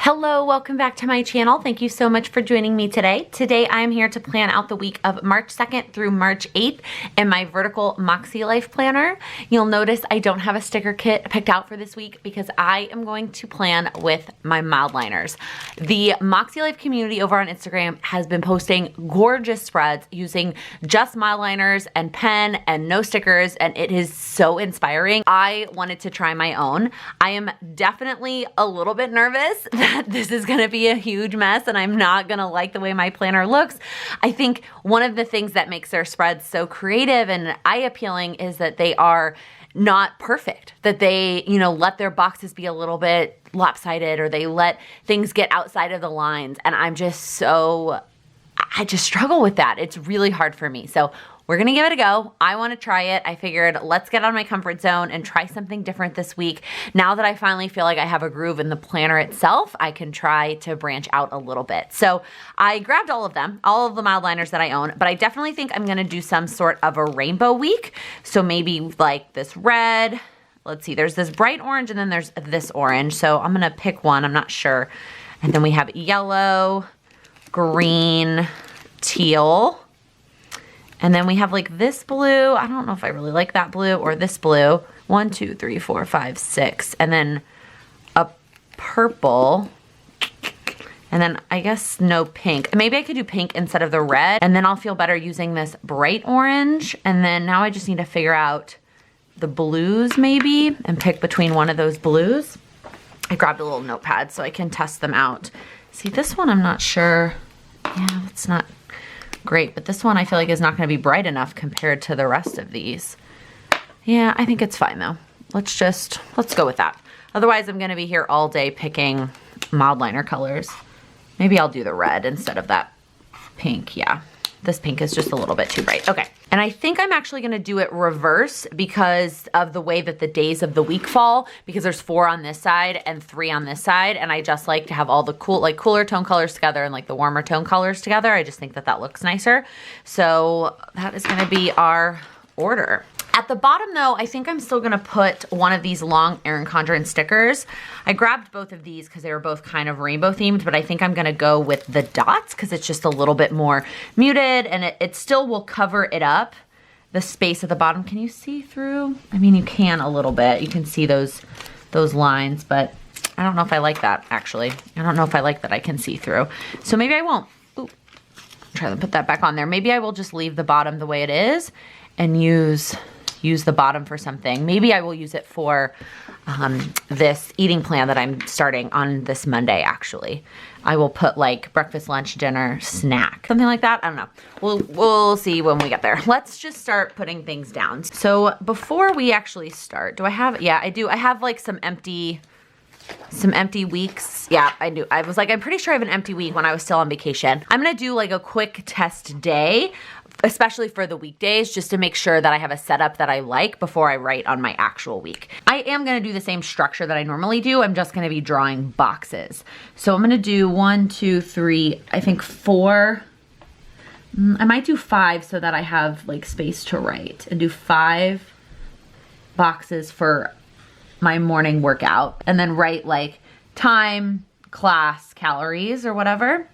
Hello, welcome back to my channel. Thank you so much for joining me today. Today I am here to plan out the week of March 2nd through March 8th in my vertical Makse Life Planner. You'll notice I don't have a sticker kit picked out for this week because I am going to plan with my mild liners. The Makse Life community over on Instagram has been posting gorgeous spreads using just mild liners and pen and no stickers, and it is so inspiring. I wanted to try my own. I am definitely a little bit nervous that this is gonna be a huge mess and I'm not gonna like the way my planner looks. I think one of the things that makes their spreads so creative and eye-appealing is that they are not perfect, that they, let their boxes be a little bit lopsided or they let things get outside of the lines. And I just struggle with that. It's really hard for me. So we're gonna give it a go. I wanna try it. I figured let's get out of my comfort zone and try something different this week. Now that I finally feel like I have a groove in the planner itself, I can try to branch out a little bit. So I grabbed all of them, all of the mild liners that I own, but I definitely think I'm gonna do some sort of a rainbow week. So maybe like this red, let's see, there's this bright orange and then there's this orange. So I'm gonna pick one, I'm not sure. And then we have yellow, green, teal, and then we have like this blue. I don't know if I really like that blue or this blue. 1, 2, 3, 4, 5, 6. And then a purple. And then I guess no pink. Maybe I could do pink instead of the red. And then I'll feel better using this bright orange. And then now I just need to figure out the blues maybe and pick between one of those blues. I grabbed a little notepad so I can test them out. See, this one I'm not sure. Yeah, it's not great, but this one I feel like is not going to be bright enough compared to the rest of these. Yeah, I think it's fine though. Let's go with that. Otherwise, I'm going to be here all day picking mild liner colors. Maybe I'll do the red instead of that pink. Yeah, this pink is just a little bit too bright. Okay, and I think I'm actually going to do it reverse because of the way that the days of the week fall, because there's 4 on this side and 3 on this side, and I just like to have all the cooler tone colors together and like the warmer tone colors together. I just think that that looks nicer. So that is going to be our order. At the bottom though, I think I'm still gonna put one of these long Erin Condren stickers. I grabbed both of these because they were both kind of rainbow themed, but I think I'm gonna go with the dots because it's just a little bit more muted and it still will cover it up, the space at the bottom. Can you see through? I mean, you can a little bit. You can see those lines, but I don't know if I like that actually. I don't know if I like that I can see through. So maybe I won't. Ooh, try to put that back on there. Maybe I will just leave the bottom the way it is and use the bottom for something. Maybe I will use it for this eating plan that I'm starting on this Monday, actually. I will put like breakfast, lunch, dinner, snack, something like that. I don't know. We'll see when we get there. Let's just start putting things down. So before we actually start, do I have, yeah, I do. I have like some empty weeks. Yeah, I do. I was like, I'm pretty sure I have an empty week when I was still on vacation. I'm gonna do like a quick test day, especially for the weekdays, just to make sure that I have a setup that I like before I write on my actual week. I am gonna do the same structure that I normally do. I'm just gonna be drawing boxes. So I'm gonna do 1, 2, 3, I think 4. I might do 5 so that I have like space to write, and do 5 boxes for my morning workout, and then write like time, class, calories, or whatever.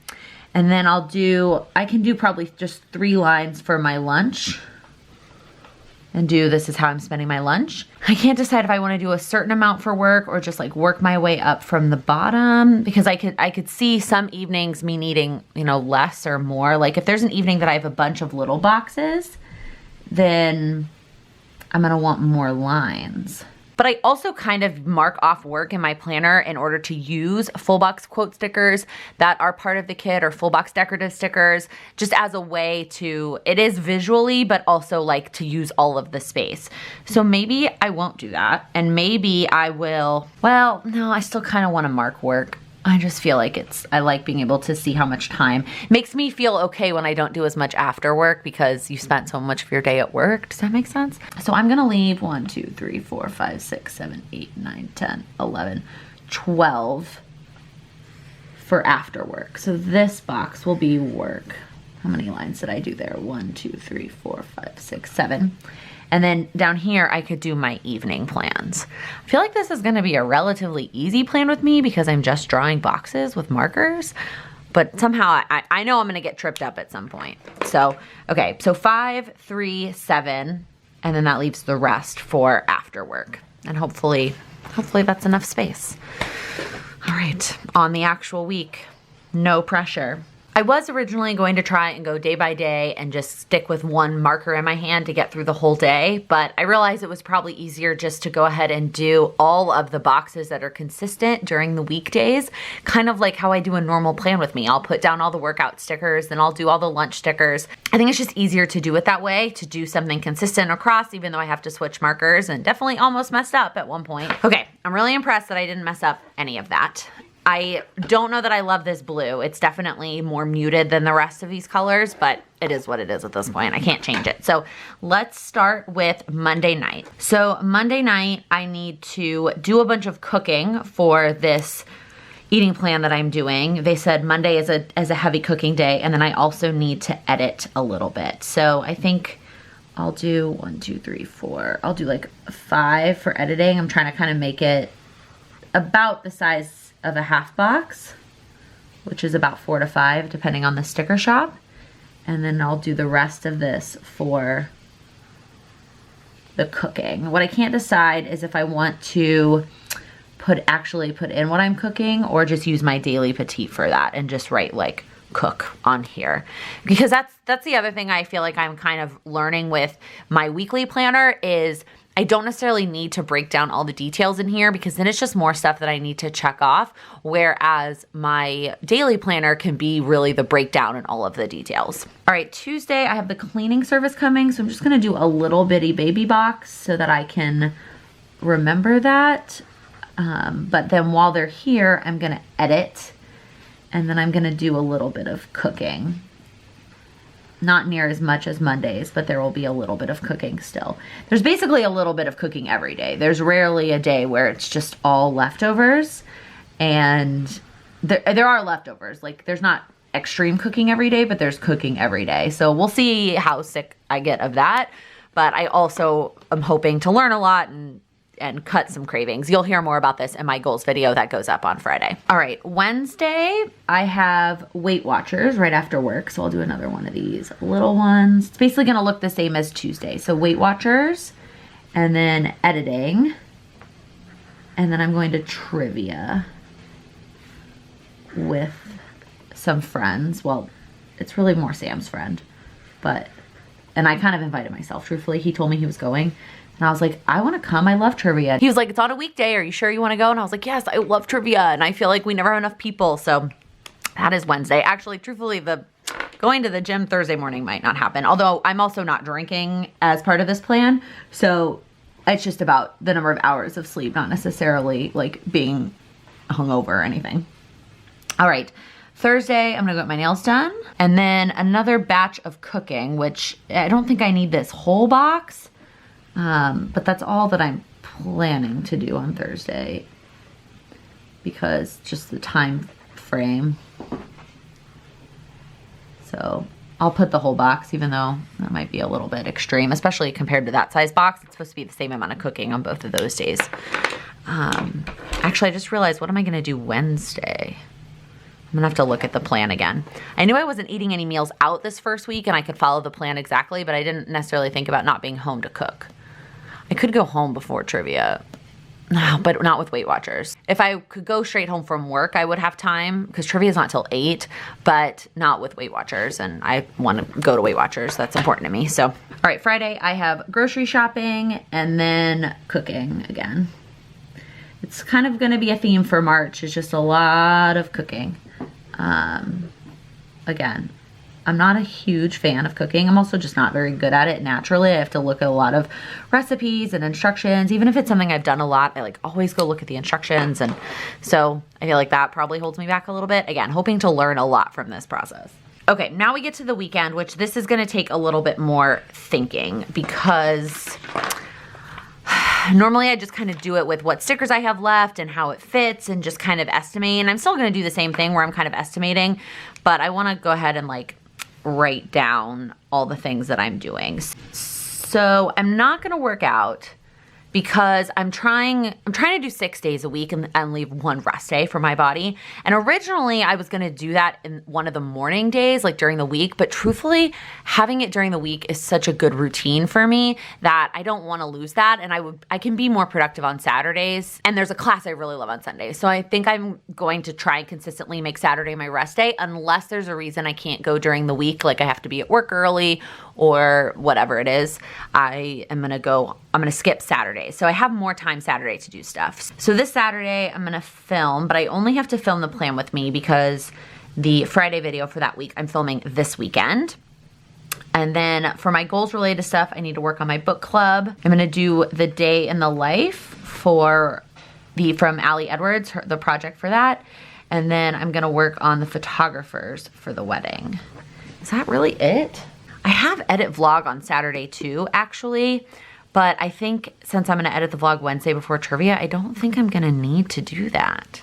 And then I can do probably just 3 lines for my lunch and do this is how I'm spending my lunch. I can't decide if I want to do a certain amount for work or just like work my way up from the bottom, because I could see some evenings me needing, less or more. Like if there's an evening that I have a bunch of little boxes, then I'm gonna want more lines. But I also kind of mark off work in my planner in order to use full box quote stickers that are part of the kit, or full box decorative stickers, just as a way to, it is visually, but also like to use all of the space. So maybe I won't do that. And maybe I will, well, no, I still kind of want to mark work. I just feel like I like being able to see how much time. It makes me feel okay when I don't do as much after work because you spent so much of your day at work. Does that make sense? So I'm gonna leave 1, 2, 3, 4, 5, 6, 7, 8, 9, 10, 11, 12 for after work. So this box will be work. How many lines did I do there? 1, 2, 3, 4, 5, 6, 7. And then down here, I could do my evening plans. I feel like this is gonna be a relatively easy plan with me because I'm just drawing boxes with markers, but somehow I know I'm gonna get tripped up at some point. So, okay, so 5, 3, 7, and then that leaves the rest for after work. And hopefully that's enough space. All right, on the actual week, no pressure. I was originally going to try and go day by day and just stick with one marker in my hand to get through the whole day, but I realized it was probably easier just to go ahead and do all of the boxes that are consistent during the weekdays, kind of like how I do a normal plan with me. I'll put down all the workout stickers, then I'll do all the lunch stickers. I think it's just easier to do it that way, to do something consistent across, even though I have to switch markers and definitely almost messed up at one point. Okay, I'm really impressed that I didn't mess up any of that. I don't know that I love this blue. It's definitely more muted than the rest of these colors, but it is what it is at this point. I can't change it. So let's start with Monday night. So Monday night, I need to do a bunch of cooking for this eating plan that I'm doing. They said Monday is a heavy cooking day, and then I also need to edit a little bit. So I think I'll do 1, 2, 3, 4. I'll do like 5 for editing. I'm trying to kind of make it about the size of a half box, which is about 4 to 5 depending on the sticker shop. And then I'll do the rest of this for the cooking. What I can't decide is if I want to actually put in what I'm cooking or just use my daily petite for that and just write like cook on here, because that's the other thing I feel like I'm kind of learning with my weekly planner is I don't necessarily need to break down all the details in here because then it's just more stuff that I need to check off, whereas my daily planner can be really the breakdown and all of the details. All right, Tuesday I have the cleaning service coming, so I'm just gonna do a little bitty baby box so that I can remember that. But then while they're here, I'm gonna edit, and then I'm gonna do a little bit of cooking. Not near as much as Mondays, but there will be a little bit of cooking still. There's basically a little bit of cooking every day. There's rarely a day where it's just all leftovers, and there are leftovers. Like there's not extreme cooking every day, but there's cooking every day. So we'll see how sick I get of that. But I also am hoping to learn a lot and cut some cravings. You'll hear more about this in my goals video that goes up on Friday. All right, Wednesday, I have Weight Watchers right after work, so I'll do another one of these little ones. It's basically gonna look the same as Tuesday. So Weight Watchers, and then editing, and then I'm going to trivia with some friends. Well, it's really more Sam's friend, and I kind of invited myself, truthfully. He told me he was going, and I was like, I want to come. I love trivia. He was like, it's on a weekday. Are you sure you want to go? And I was like, yes, I love trivia. And I feel like we never have enough people. So that is Wednesday. Actually, truthfully, going to the gym Thursday morning might not happen. Although I'm also not drinking as part of this plan. So it's just about the number of hours of sleep, not necessarily like being hungover or anything. All right. Thursday, I'm gonna go get my nails done. And then another batch of cooking, which I don't think I need this whole box. But that's all that I'm planning to do on Thursday because just the time frame. So I'll put the whole box, even though that might be a little bit extreme, especially compared to that size box. It's supposed to be the same amount of cooking on both of those days. Actually, I just realized, what am I gonna do Wednesday? I'm gonna have to look at the plan again. I knew I wasn't eating any meals out this first week and I could follow the plan exactly, but I didn't necessarily think about not being home to cook. I could go home before trivia, but not with Weight Watchers. If I could go straight home from work, I would have time because trivia is not till 8, but not with Weight Watchers, and I want to go to Weight Watchers. That's important to me. So, all right, Friday I have grocery shopping and then cooking again. It's kind of going to be a theme for March. It's just a lot of cooking. Again, I'm not a huge fan of cooking. I'm also just not very good at it naturally. I have to look at a lot of recipes and instructions. Even if it's something I've done a lot, I like always go look at the instructions. And so I feel like that probably holds me back a little bit. Again, hoping to learn a lot from this process. Okay, now we get to the weekend, which this is gonna take a little bit more thinking because normally I just kind of do it with what stickers I have left and how it fits and just kind of estimate. And I'm still gonna do the same thing where I'm kind of estimating, but I wanna go ahead and like write down all the things that I'm doing. So I'm not gonna work out because I'm trying to do 6 days a week and leave one rest day for my body. And originally I was gonna do that in one of the morning days, like during the week, but truthfully, having it during the week is such a good routine for me that I don't wanna lose that, and I can be more productive on Saturdays. And there's a class I really love on Sundays. So I think I'm going to try and consistently make Saturday my rest day unless there's a reason I can't go during the week, like I have to be at work early or whatever it is. I'm gonna skip Saturday. So I have more time Saturday to do stuff. So this Saturday I'm gonna film, but I only have to film the plan with me because the Friday video for that week I'm filming this weekend. And then for my goals related stuff, I need to work on my book club. I'm gonna do the day in the life from Allie Edwards, the project for that. And then I'm gonna work on the photographers for the wedding. Is that really it? I have edit vlog on Saturday too, actually, but I think since I'm gonna edit the vlog Wednesday before trivia, I don't think I'm gonna need to do that.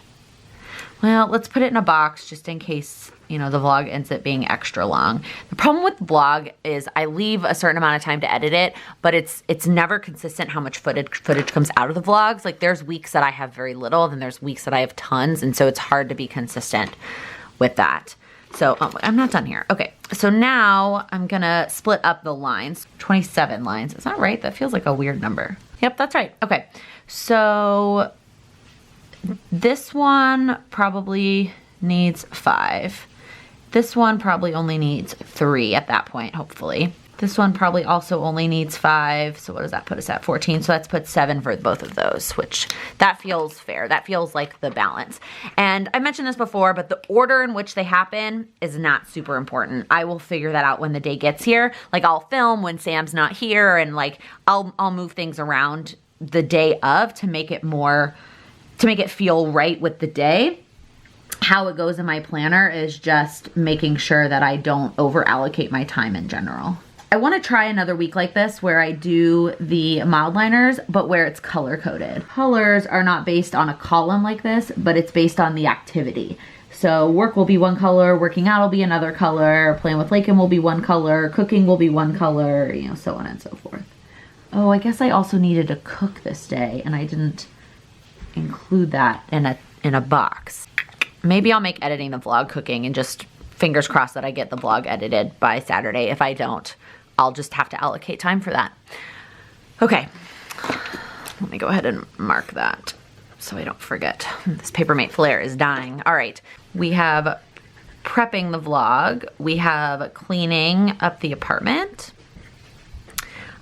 Well, let's put it in a box just in case, the vlog ends up being extra long. The problem with the vlog is I leave a certain amount of time to edit it, but it's never consistent how much footage comes out of the vlogs. Like there's weeks that I have very little, then there's weeks that I have tons, and so it's hard to be consistent with that. So I'm not done here. Okay, so now I'm gonna split up the lines. 27 lines, is that right? That feels like a weird number. Yep, that's right. Okay, so this one probably needs 5. This one probably only needs 3 at that point, hopefully. This one probably also only needs 5. So what does that put us at? 14. So that's put 7 for both of those, which that feels fair. That feels like the balance. And I mentioned this before, but the order in which they happen is not super important. I will figure that out when the day gets here. Like I'll film when Sam's not here, and like I'll move things around the day of to make it feel right with the day. How it goes in my planner is just making sure that I don't over allocate my time in general. I want to try another week like this where I do the mild liners, but where it's color coded. Colors are not based on a column like this, but it's based on the activity. So work will be one color, working out will be another color, PlanwithLaken will be one color, cooking will be one color, so on and so forth. Oh, I guess I also needed to cook this day, and I didn't include that in a box. Maybe I'll make editing the vlog cooking, and just fingers crossed that I get the vlog edited by Saturday. If I don't, I'll just have to allocate time for that. Okay, let me go ahead and mark that so I don't forget. This Papermate flare is dying. All right, we have prepping the vlog. We have cleaning up the apartment.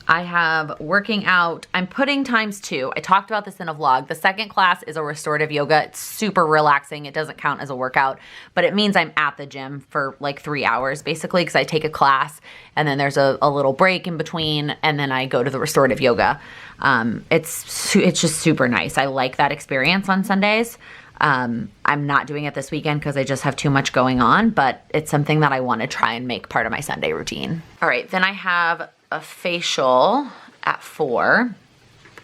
I have working out. I'm putting ×2. I talked about this in a vlog. The second class is a restorative yoga. It's super relaxing. It doesn't count as a workout, but it means I'm at the gym for like 3 hours basically, because I take a class and then there's a little break in between, and then I go to the restorative yoga. It's just super nice. I like that experience on Sundays. I'm not doing it this weekend because I just have too much going on, but it's something that I want to try and make part of my Sunday routine. All right, then I have a facial at 4.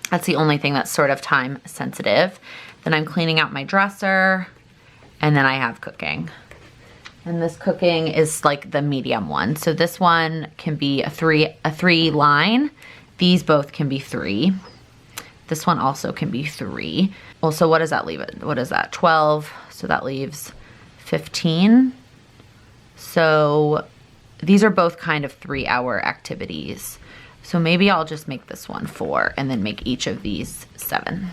That's the only thing that's sort of time sensitive. Then I'm cleaning out my dresser, and then I have cooking. And this cooking is like the medium one. So this one can be a 3 line. These both can be 3. This one also can be 3. Well, so what does that leave it? What is that? 12. So that leaves 15. So these are both kind of 3-hour activities. So maybe I'll just make this one 4 and then make each of these 7.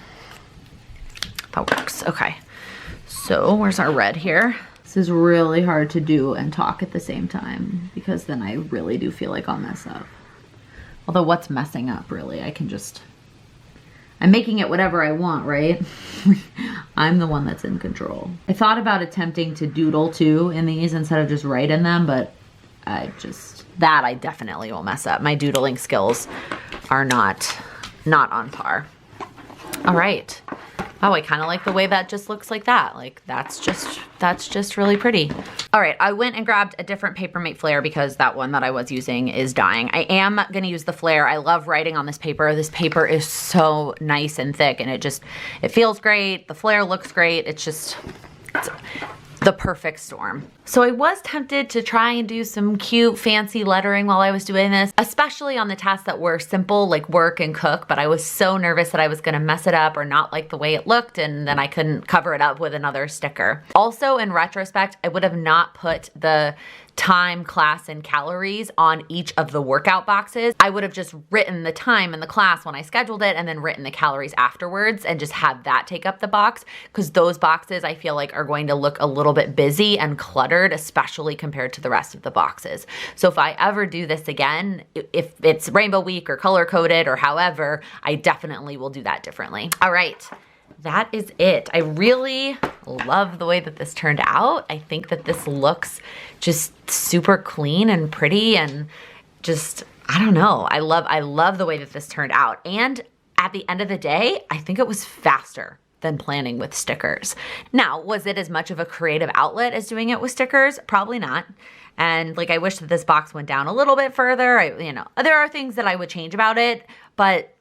That works. Okay. So where's our red here? This is really hard to do and talk at the same time, because then I really do feel like I'll mess up. Although what's messing up really? I'm making it whatever I want, right? I'm the one that's in control. I thought about attempting to doodle too in these instead of just write in them, but I definitely will mess up. My doodling skills are not on par. All right. Oh, I kind of like the way that just looks like that. Like that's just really pretty. All right, I went and grabbed a different Papermate flare because that one that I was using is dying. I am gonna use the flare. I love writing on this paper. This paper is so nice and thick, and it feels great. The flare looks great. The the perfect storm. So I was tempted to try and do some cute, fancy lettering while I was doing this, especially on the tasks that were simple, like work and cook, but I was so nervous that I was gonna mess it up or not like the way it looked, and then I couldn't cover it up with another sticker. Also, in retrospect, I would have not put the time, class, and calories on each of the workout boxes. I would have just written the time and the class when I scheduled it and then written the calories afterwards and just had that take up the box, because those boxes I feel like are going to look a little bit busy and cluttered, especially compared to the rest of the boxes. So if I ever do this again, if it's Rainbow Week or color coded or however, I definitely will do that differently. All right. That is it. I really love the way that this turned out. I think that this looks just super clean and pretty and just, I don't know. I love the way that this turned out. And at the end of the day, I think it was faster than planning with stickers. Now, was it as much of a creative outlet as doing it with stickers? Probably not. And like, I wish that this box went down a little bit further. There are things that I would change about it, but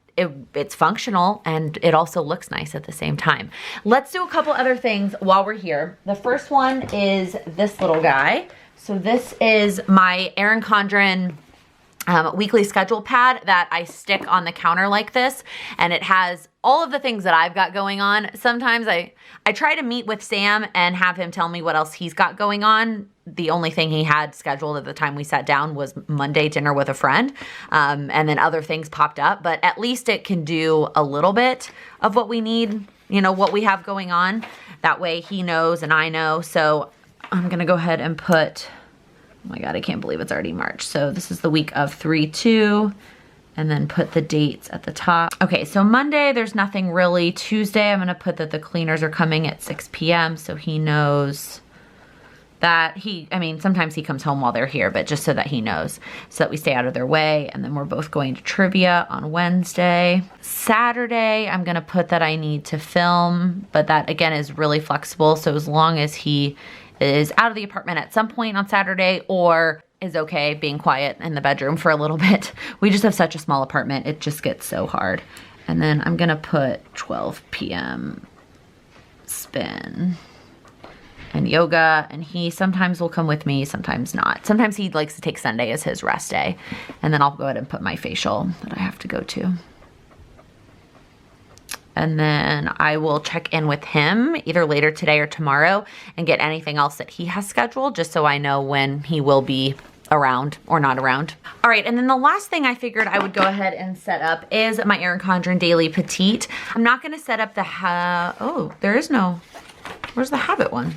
it's functional and it also looks nice at the same time. Let's do a couple other things while we're here. The first one is this little guy. So this is my Erin Condren weekly schedule pad that I stick on the counter like this, and it has all of the things that I've got going on. Sometimes I try to meet with Sam and have him tell me what else he's got going on. The only thing he had scheduled at the time we sat down was Monday dinner with a friend, and then other things popped up, but at least it can do a little bit of what we need, what we have going on. That way he knows and I know. So I'm gonna go ahead and put, oh my God, I can't believe it's already March. So this is the week of 3/2, and then put the dates at the top. Okay, so Monday, there's nothing really. Tuesday, I'm gonna put that the cleaners are coming at 6 p.m. so he knows that sometimes he comes home while they're here, but just so that he knows, so that we stay out of their way. And then we're both going to trivia on Wednesday. Saturday, I'm gonna put that I need to film, but that again is really flexible. So as long as he is out of the apartment at some point on Saturday or is okay being quiet in the bedroom for a little bit. We just have such a small apartment. It just gets so hard. And then I'm gonna put 12 p.m. spin and yoga, and he sometimes will come with me, sometimes not. Sometimes he likes to take Sunday as his rest day. And then I'll go ahead and put my facial that I have to go to. And then I will check in with him either later today or tomorrow and get anything else that he has scheduled, just so I know when he will be around or not around. All right, and then the last thing I figured I would go ahead and set up is my Erin Condren Daily Petite. I'm not gonna set up the, where's the habit one?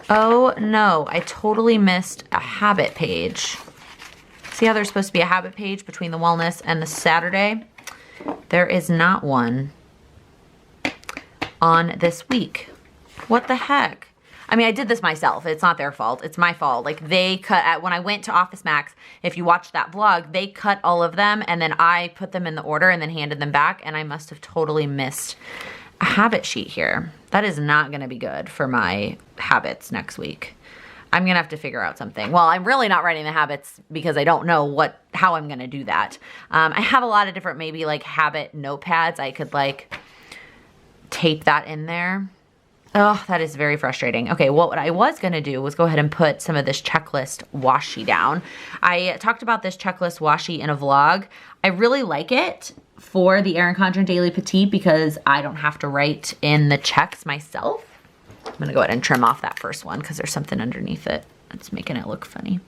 Oh no, I totally missed a habit page. See how there's supposed to be a habit page between the wellness and the Saturday? There is not one on this week. What the heck? I mean, I did this myself. It's not their fault. It's my fault. Like, they cut, when I went to Office Max, if you watched that vlog, they cut all of them and then I put them in the order and then handed them back, and I must have totally missed a habit sheet here. That is not gonna be good for my habits next week. I'm gonna have to figure out something. Well, I'm really not writing the habits because I don't know how I'm gonna do that. I have a lot of different maybe like habit notepads. I could like tape that in there. Oh, that is very frustrating. Okay, well, what I was gonna do was go ahead and put some of this checklist washi down. I talked about this checklist washi in a vlog. I really like it for the Erin Condren Daily Petite because I don't have to write in the checks myself. I'm gonna go ahead and trim off that first one because there's something underneath it that's making it look funny.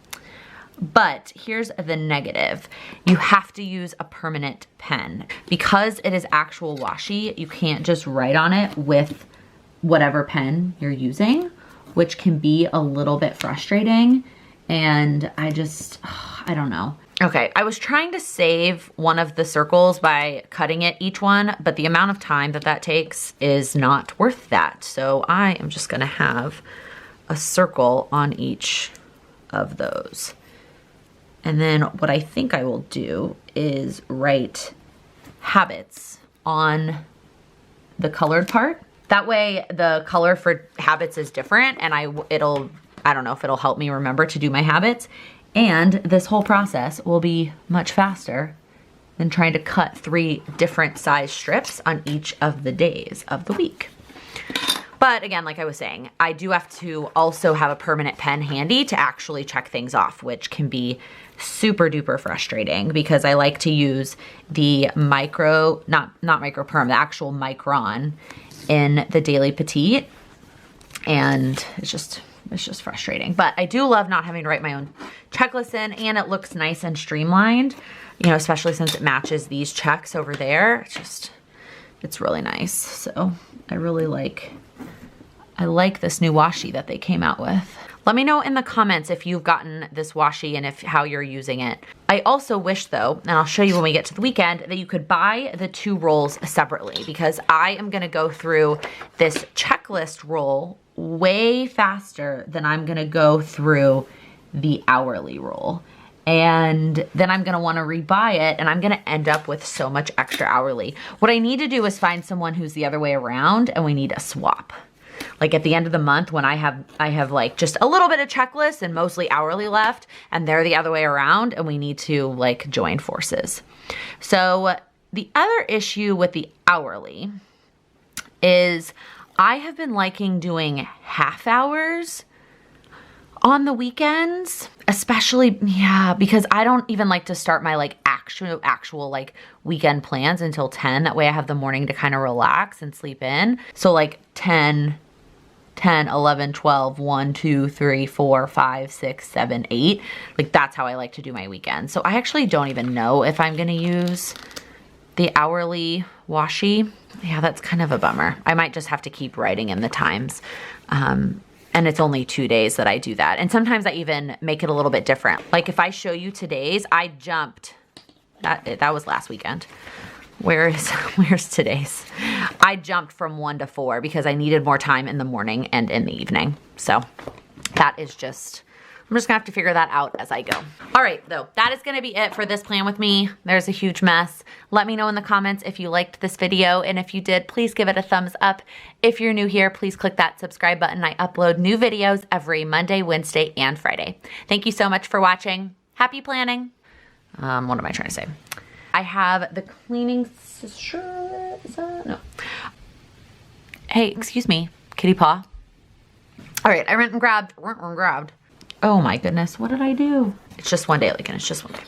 But here's the negative. You have to use a permanent pen. Because it is actual washi, you can't just write on it with whatever pen you're using, which can be a little bit frustrating. And I don't know. Okay, I was trying to save one of the circles by cutting it each one, but the amount of time that takes is not worth that. So I am just gonna have a circle on each of those. And then what I think I will do is write habits on the colored part. That way the color for habits is different, and I don't know if it'll help me remember to do my habits. And this whole process will be much faster than trying to cut 3 different size strips on each of the days of the week. But again, like I was saying, I do have to also have a permanent pen handy to actually check things off, which can be super duper frustrating because I like to use the micro, not micro perm, the actual micron in the Daily Petite. And it's just frustrating. But I do love not having to write my own checklist in, and it looks nice and streamlined, you know, especially since it matches these checks over there. It's really nice. So I like this new washi that they came out with. Let me know in the comments if you've gotten this washi and how you're using it. I also wish though, and I'll show you when we get to the weekend, that you could buy the 2 rolls separately, because I am gonna go through this checklist roll way faster than I'm gonna go through the hourly roll. And then I'm gonna wanna rebuy it, and I'm gonna end up with so much extra hourly. What I need to do is find someone who's the other way around, and we need to swap. Like at the end of the month when I have like just a little bit of checklist and mostly hourly left, and they're the other way around, and we need to like join forces. So the other issue with the hourly is I have been liking doing half hours on the weekends, especially, yeah, because I don't even like to start my like actual like weekend plans until 10. That way I have the morning to kind of relax and sleep in. So like 10, 11, 12, 1, 2, 3, 4, 5, 6, 7, 8. Like that's how I like to do my weekend. So I actually don't even know if I'm gonna use the hourly washi. Yeah, that's kind of a bummer. I might just have to keep writing in the times. And it's only 2 days that I do that. And sometimes I even make it a little bit different. Like if I show you today's, I jumped, that was last weekend. Where's today's? I jumped from 1 to 4 because I needed more time in the morning and in the evening. So that is just, I'm just gonna have to figure that out as I go. All right, though, that is gonna be it for this plan with me. There's a huge mess. Let me know in the comments if you liked this video, and if you did, please give it a thumbs up. If you're new here, please click that subscribe button. I upload new videos every Monday, Wednesday, and Friday. Thank you so much for watching. Happy planning. What am I trying to say? I have the cleaning, no. Hey, excuse me, kitty paw. All right, I went and grabbed. Oh my goodness, what did I do? It's just one day, Laken, it's just one day.